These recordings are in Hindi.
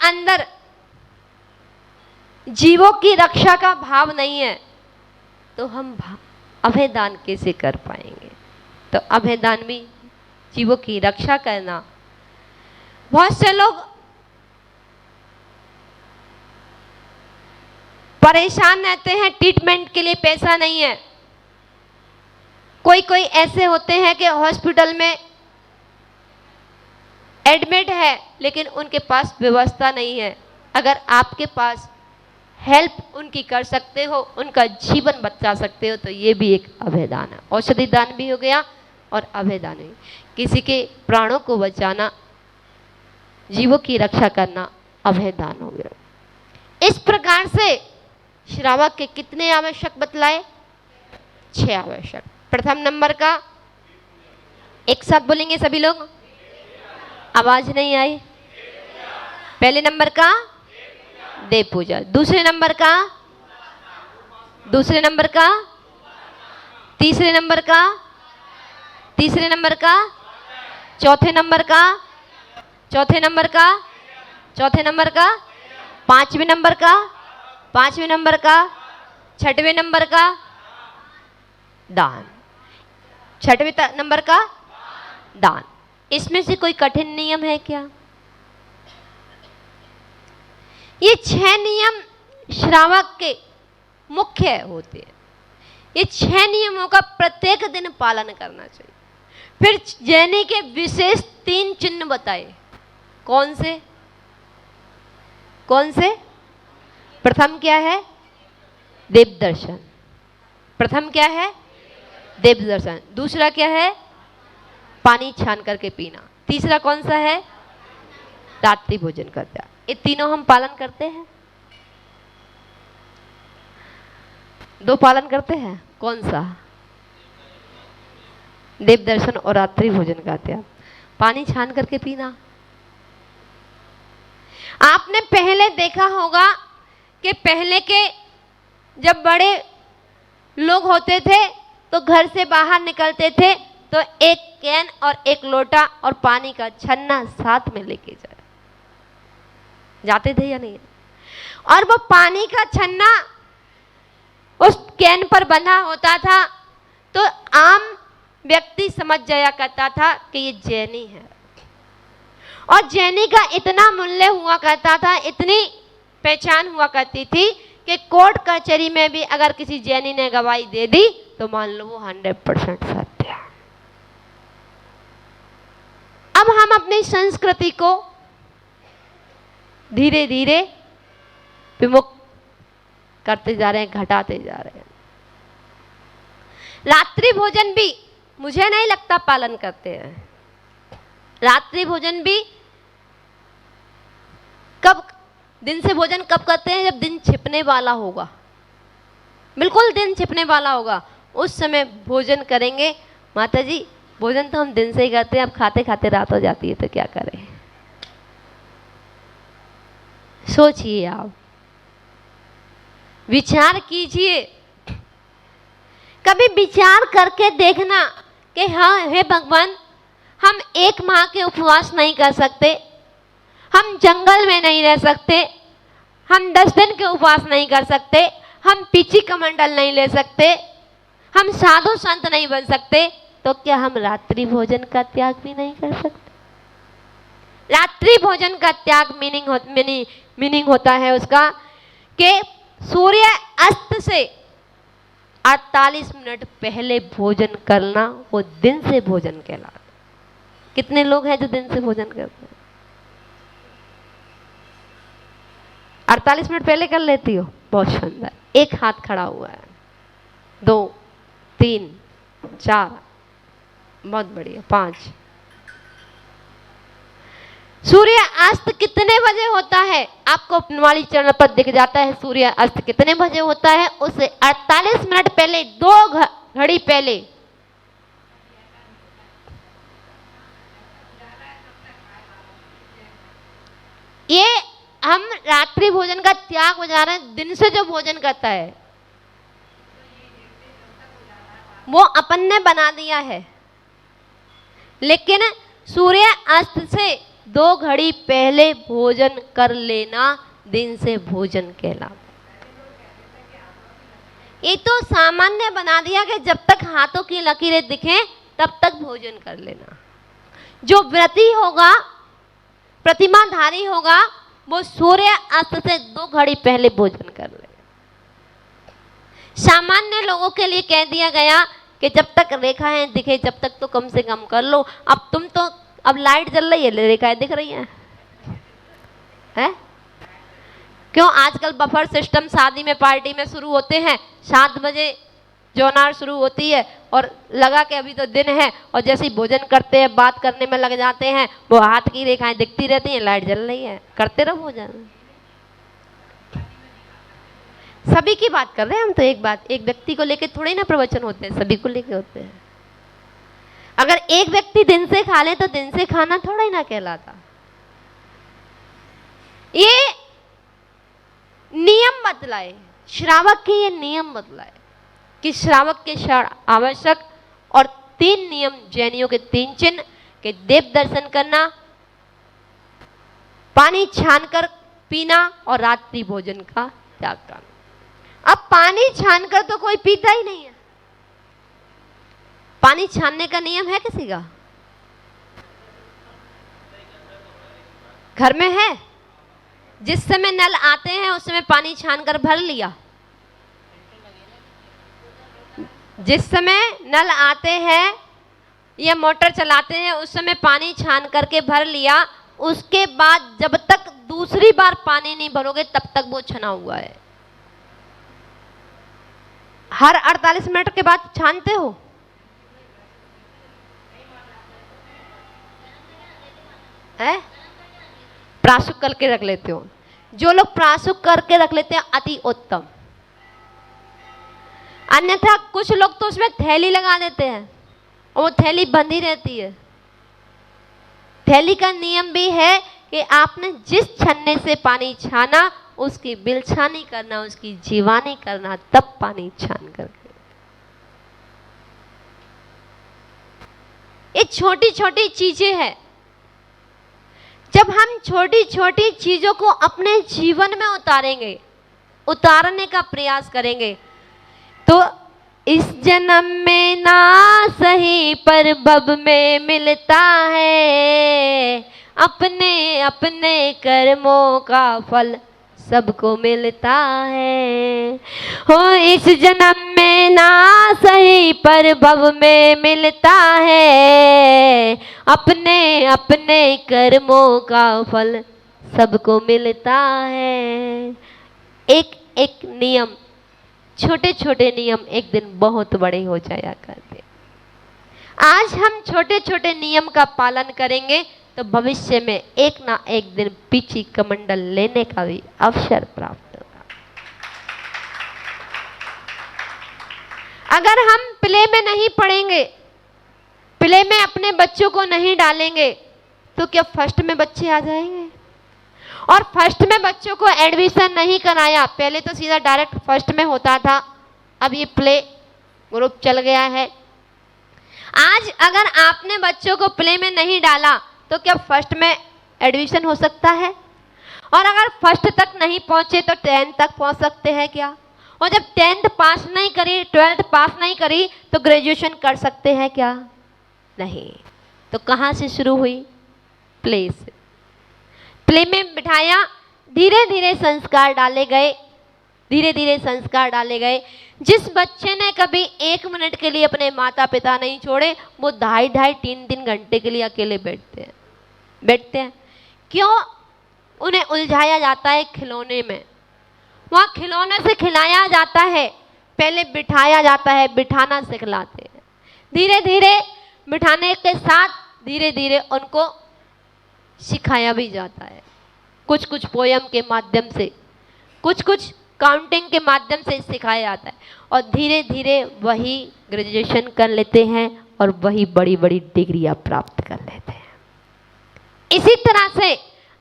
अंदर जीवों की रक्षा का भाव नहीं है तो हम अभयदान कैसे कर पाएंगे। तो अभयदान भी जीवों की रक्षा करना। बहुत से लोग परेशान रहते हैं, ट्रीटमेंट के लिए पैसा नहीं है। कोई कोई ऐसे होते हैं कि हॉस्पिटल में एडमिट है लेकिन उनके पास व्यवस्था नहीं है। अगर आपके पास हेल्प उनकी कर सकते हो, उनका जीवन बचा सकते हो, तो ये भी एक अभयदान है। औषधि दान भी हो गया और अभयदान भी। किसी के प्राणों को बचाना, जीवों की रक्षा करना अभयदान हो गया। इस प्रकार से श्रावक के कितने आवश्यक बतलाए? 6 आवश्यक। प्रथम नंबर का एक साथ बोलेंगे सभी लोग, आवाज नहीं आई। पहले नंबर का देव पूजा, दूसरे नंबर का, तीसरे नंबर का, चौथे नंबर का, चौथे नंबर का, चौथे नंबर का, पांचवें नंबर का, छठवें नंबर का दान, छठवें नंबर का दान। इसमें से कोई कठिन नियम है क्या? ये 6 नियम श्रावक के मुख्य होते हैं। ये 6 नियमों का प्रत्येक दिन पालन करना चाहिए। फिर जैनी के विशेष 3 चिन्ह बताए। कौन से? प्रथम क्या है? देव दर्शन। प्रथम क्या है? देव दर्शन। दूसरा क्या है? पानी छान करके पीना। तीसरा कौन सा है? रात्रि भोजन करना। ये तीनों हम पालन करते हैं। 2 पालन करते हैं। कौन सा? देव दर्शन और रात्रि भोजन का त्याग। पानी छान करके पीना। आपने पहले देखा होगा कि पहले के जब बड़े लोग होते थे तो घर से बाहर निकलते थे तो एक कैन और एक लोटा और पानी का छन्ना साथ में लेके जाते थे या नहीं? और वो पानी का छन्ना उस कैन पर बंधा होता था तो आम व्यक्ति समझ जाया करता था कि ये जैनी है। और जैनी का इतना मूल्य हुआ करता था, इतनी पहचान हुआ करती थी कि कोर्ट कचहरी में भी अगर किसी जैनी ने गवाही दे दी तो मान लो वो 100% सत्य है। अब हम अपनी संस्कृति को धीरे धीरे विमुख करते जा रहे हैं, घटाते जा रहे हैं। रात्रि भोजन भी मुझे नहीं लगता पालन करते हैं। रात्रि भोजन भी कब, दिन से भोजन कब करते हैं? जब दिन छिपने वाला होगा, बिल्कुल दिन छिपने वाला होगा, उस समय भोजन करेंगे। माता जी भोजन तो हम दिन से ही करते हैं, अब खाते खाते रात हो जाती है तो क्या करें? सोचिए, आप विचार कीजिए, कभी विचार करके देखना कि हाँ हे भगवान, हम 1 माह के उपवास नहीं कर सकते, हम जंगल में नहीं रह सकते, हम 10 दिन के उपवास नहीं कर सकते, हम पीची कमंडल नहीं ले सकते, हम साधु संत नहीं बन सकते, तो क्या हम रात्रि भोजन का त्याग भी नहीं कर सकते? रात्रि भोजन का त्याग मीनिंग होता है उसका कि सूर्य अस्त से 48 मिनट पहले भोजन करना, वो दिन से भोजन कहलाता। कितने लोग हैं जो दिन से भोजन करते हैं? 48 मिनट पहले कर लेती हो? बहुत शानदार। एक हाथ खड़ा हुआ है, 2 3 4, बहुत बढ़िया, 5। सूर्य अस्त कितने बजे होता है? आपको नुमाली चरण पर दिख जाता है सूर्य अस्त कितने बजे होता है। उससे 48 मिनट पहले, 2 घड़ी पहले ये हम रात्रि भोजन का त्याग हो जा रहे हैं। दिन से जो भोजन करता है वो अपन ने बना दिया है, लेकिन सूर्य अस्त से 2 घड़ी पहले भोजन कर लेना दिन से भोजन कहलाता। ये तो सामान्य बना दिया कि जब तक हाथों की लकीरें दिखें तब तक भोजन कर लेना। जो व्रती होगा, प्रतिमाधारी होगा, वो सूर्य अस्त से 2 घड़ी पहले भोजन कर लेगा। सामान्य लोगों के लिए कह दिया गया कि जब तक रेखाएं दिखे जब तक तो कम से कम कर लो। अब तुम तो, अब लाइट जल रही है, रेखाएं दिख रही हैं, है? क्यों आजकल बफर सिस्टम शादी में, पार्टी में शुरू होते हैं, 7 बजे जौनार शुरू होती है और लगा के अभी तो दिन है, और जैसे ही भोजन करते हैं बात करने में लग जाते हैं, वो हाथ की रेखाएं दिखती रहती हैं, लाइट जल रही है, करते रहो भोजन। सभी की बात कर रहे हैं हम तो, एक व्यक्ति को लेकर थोड़े ना प्रवचन होते हैं, सभी को लेके होते हैं। अगर एक व्यक्ति दिन से खा ले तो दिन से खाना थोड़ा ही ना कहलाता। ये नियम बतलाए श्रावक के, ये नियम बतलाए कि श्रावक के आवश्यक और 3 नियम जैनियों के 3 चिन्ह के देव दर्शन करना, पानी छानकर पीना और रात्रि भोजन का त्याग करना। अब पानी छानकर तो कोई पीता ही नहीं है। पानी छानने का नियम है किसी का? घर में है? जिस समय नल आते हैं उस समय पानी छानकर भर लिया। जिस समय नल आते हैं या मोटर चलाते हैं उस समय पानी छान करके भर लिया। उसके बाद जब तक दूसरी बार पानी नहीं भरोगे तब तक वो छना हुआ है। हर 48 मिनट के बाद छानते हो? है? प्राशुक करके रख लेते हो। जो लोग प्राशुक करके रख लेते हैं अति उत्तम। अन्यथा कुछ लोग तो उसमें थैली लगा देते हैं और वो थैली बंधी रहती है। थैली का नियम भी है कि आपने जिस छन्ने से पानी छाना उसकी बिलछानी करना, उसकी जीवानी करना, तब पानी छान करके। ये छोटी छोटी चीजें हैं। जब हम छोटी छोटी चीजों को अपने जीवन में उतारेंगे, उतारने का प्रयास करेंगे, तो इस जन्म में ना सही पर भव में मिलता है। अपने अपने कर्मों का फल सबको मिलता है। हो इस जन्म में ना सही पर भव में मिलता है। अपने अपने कर्मों का फल सबको मिलता है। एक एक नियम, छोटे छोटे नियम एक दिन बहुत बड़े हो जाया करते। आज हम छोटे छोटे नियम का पालन करेंगे तो भविष्य में एक ना एक दिन पीछी कमंडल लेने का भी अवसर प्राप्त होगा। अगर हम प्ले में नहीं पढ़ेंगे, प्ले में अपने बच्चों को नहीं डालेंगे, तो क्या फर्स्ट में बच्चे आ जाएंगे? और फर्स्ट में बच्चों को एडमिशन नहीं कराया, पहले तो सीधा डायरेक्ट फर्स्ट में होता था, अब ये प्ले ग्रुप चल गया है। आज अगर आपने बच्चों को प्ले में नहीं डाला तो क्या फर्स्ट में एडमिशन हो सकता है? और अगर फर्स्ट तक नहीं पहुंचे तो 10th तक पहुंच सकते हैं क्या? और जब 10th पास नहीं करी, 12th पास नहीं करी, तो ग्रेजुएशन कर सकते हैं क्या? नहीं। तो कहाँ से शुरू हुई? प्ले से। प्ले में बिठाया, धीरे धीरे संस्कार डाले गए, धीरे धीरे संस्कार डाले गए। जिस बच्चे ने कभी 1 मिनट के लिए अपने माता पिता नहीं छोड़े, वो 2.5 3 घंटे के लिए अकेले बैठते हैं। क्यों? उन्हें उलझाया जाता है खिलौने में। वहाँ खिलौने से खिलाया जाता है, पहले बिठाया जाता है, बिठाना सिखलाते हैं। धीरे धीरे बिठाने के साथ धीरे धीरे उनको सिखाया भी जाता है, कुछ कुछ पोयम के माध्यम से, कुछ कुछ काउंटिंग के माध्यम से सिखाया जाता है। और धीरे धीरे वही ग्रेजुएशन कर लेते हैं और वही बड़ी बड़ी डिग्रियां प्राप्त कर लेते हैं। इसी तरह से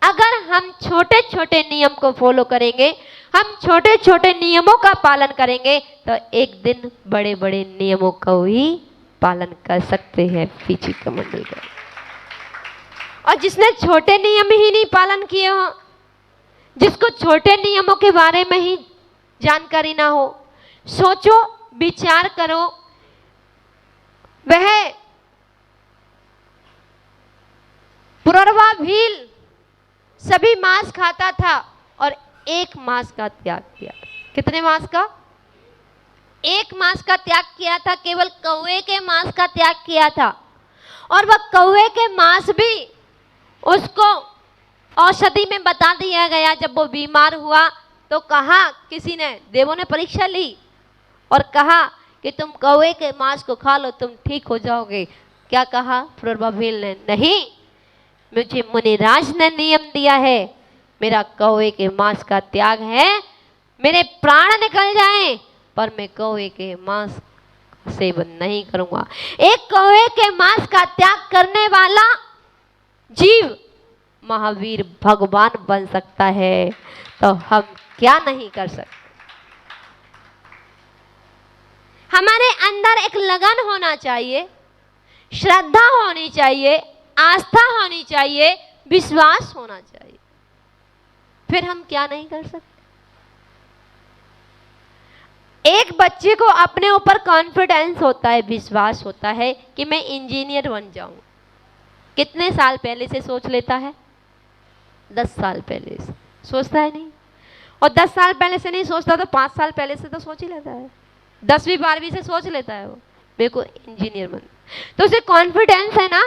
अगर हम छोटे छोटे नियम को फॉलो करेंगे, हम छोटे छोटे नियमों का पालन करेंगे, तो एक दिन बड़े बड़े नियमों का ही पालन कर सकते हैं पीछे कमंडल का। और जिसने छोटे नियम ही नहीं पालन किए हो, जिसको छोटे नियमों के बारे में ही जानकारी ना हो, सोचो, विचार करो, वह पुररवा भील सभी मांस खाता था और एक मांस का त्याग किया। कितने मांस का? एक मांस का त्याग किया था, केवल कौवे के मांस का त्याग किया था। और वह कौवे के मांस भी उसको औषधि में बता दिया गया। जब वो बीमार हुआ तो कहा, किसी ने, देवों ने परीक्षा ली और कहा कि तुम कौवे के मांस को खा लो, तुम ठीक हो जाओगे। क्या कहा पुररवा भील ने? नहीं, मुझे मुनिराज ने नियम दिया है, मेरा कौवे के मांस का त्याग है, मेरे प्राण निकल जाएं पर मैं कौवे के मांस का सेवन नहीं करूंगा। एक कौवे के मांस का त्याग करने वाला जीव महावीर भगवान बन सकता है, तो हम क्या नहीं कर सकते? हमारे अंदर एक लगन होना चाहिए, श्रद्धा होनी चाहिए, आस्था होनी चाहिए, विश्वास होना चाहिए, फिर हम क्या नहीं कर सकते? एक बच्चे को अपने ऊपर कॉन्फिडेंस होता है, विश्वास होता है कि मैं इंजीनियर बन जाऊं। कितने साल पहले से सोच लेता है? 10 साल पहले से सोचता है नहीं? और 10 साल पहले से नहीं सोचता तो 5 साल पहले से तो सोच ही लेता है। 10वीं 12वीं से सोच लेता है वो, मेरे को इंजीनियर बनना। तो उसे कॉन्फिडेंस है ना।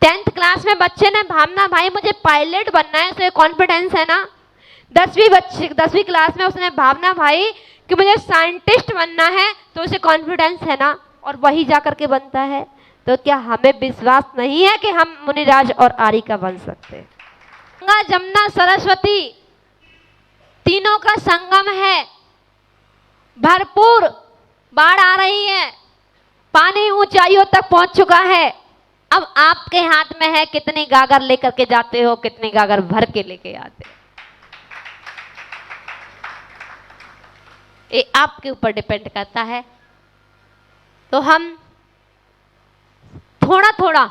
10th क्लास में बच्चे ने भावना, भाई मुझे पायलट बनना है, उसे कॉन्फिडेंस है ना। 10वीं क्लास में उसने भावना, भाई कि मुझे साइंटिस्ट बनना है, तो उसे कॉन्फिडेंस है ना, और वही जाकर के बनता है। तो क्या हमें विश्वास नहीं है कि हम मुनिराज और आर्यिका बन सकते हैं? गंगा जमुना सरस्वती तीनों का संगम है, भरपूर बाढ़ आ रही है, पानी ऊंचाइयों तक पहुंच चुका है। अब आपके हाथ में है, कितनी गागर लेकर के जाते हो, कितनी गागर भर के लेके आते हो, ये आपके ऊपर डिपेंड करता है। तो हम थोड़ा थोड़ा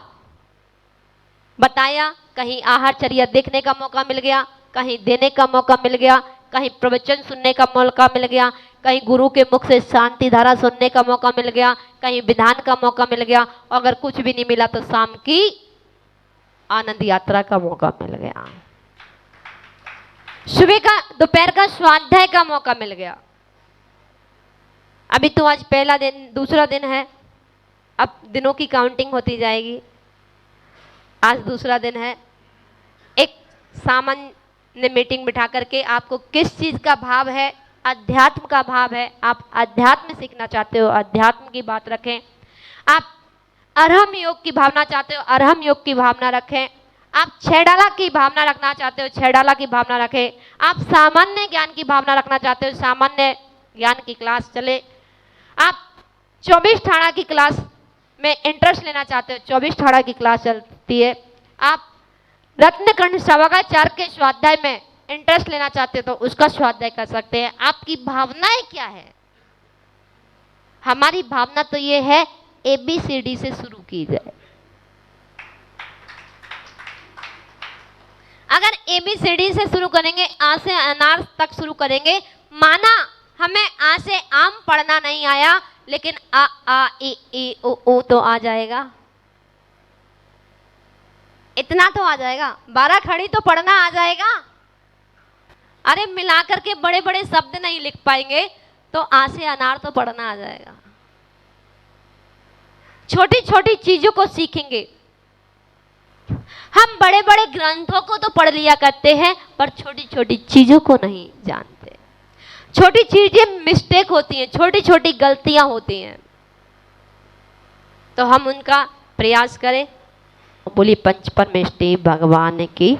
बताया, कहीं आहार चर्या देखने का मौका मिल गया, कहीं देने का मौका मिल गया, कहीं प्रवचन सुनने का मौका मिल गया, कहीं गुरु के मुख से शांति धारा सुनने का मौका मिल गया, कहीं विधान का मौका मिल गया, अगर कुछ भी नहीं मिला तो शाम की आनंद यात्रा का मौका मिल गया, सुबह का दोपहर का स्वाध्याय का मौका मिल गया। अभी तो आज पहला दिन, दूसरा दिन है, अब दिनों की काउंटिंग होती जाएगी। आज दूसरा दिन है। एक सामान्य मीटिंग बिठा करके आपको किस चीज का भाव है, अध्यात्म का भाव है, आप अध्यात्म सीखना चाहते हो, अध्यात्म की बात रखें। आप अरहम योग की भावना चाहते हो, अरहम योग की भावना रखें। आप छेडाला की भावना रखना चाहते हो, छेडाला की भावना रखें। आप सामान्य ज्ञान की भावना रखना चाहते हो, सामान्य ज्ञान की क्लास चले। आप 24 ठाड़ा की क्लास में इंटरेस्ट लेना चाहते हो, 24 ठाड़ा की क्लास चलती है। आप रत्नकर्ण सवागाचार के स्वाध्याय में इंटरेस्ट लेना चाहते हो तो उसका स्वाध्याय कर सकते हैं। आपकी भावनाएं क्या है? हमारी भावना तो ये है, ABCD से शुरू की जाए। अगर ABCD से शुरू करेंगे, आ से अनार तक शुरू करेंगे, माना हमें आ से आम पढ़ना नहीं आया, लेकिन आ ई उ तो आ जाएगा, इतना तो आ जाएगा। 12 खड़ी तो पढ़ना आ जाएगा। अरे मिलाकर के बड़े बड़े शब्द नहीं लिख पाएंगे तो आ से अनार तो पढ़ना आ जाएगा। छोटी छोटी चीजों को सीखेंगे। हम बड़े बड़े ग्रंथों को तो पढ़ लिया करते हैं, पर छोटी छोटी चीजों को नहीं जानते। छोटी चीजें मिस्टेक होती हैं, छोटी छोटी गलतियां होती हैं, तो हम उनका प्रयास करें। बोली पंच परमेष्टि भगवान की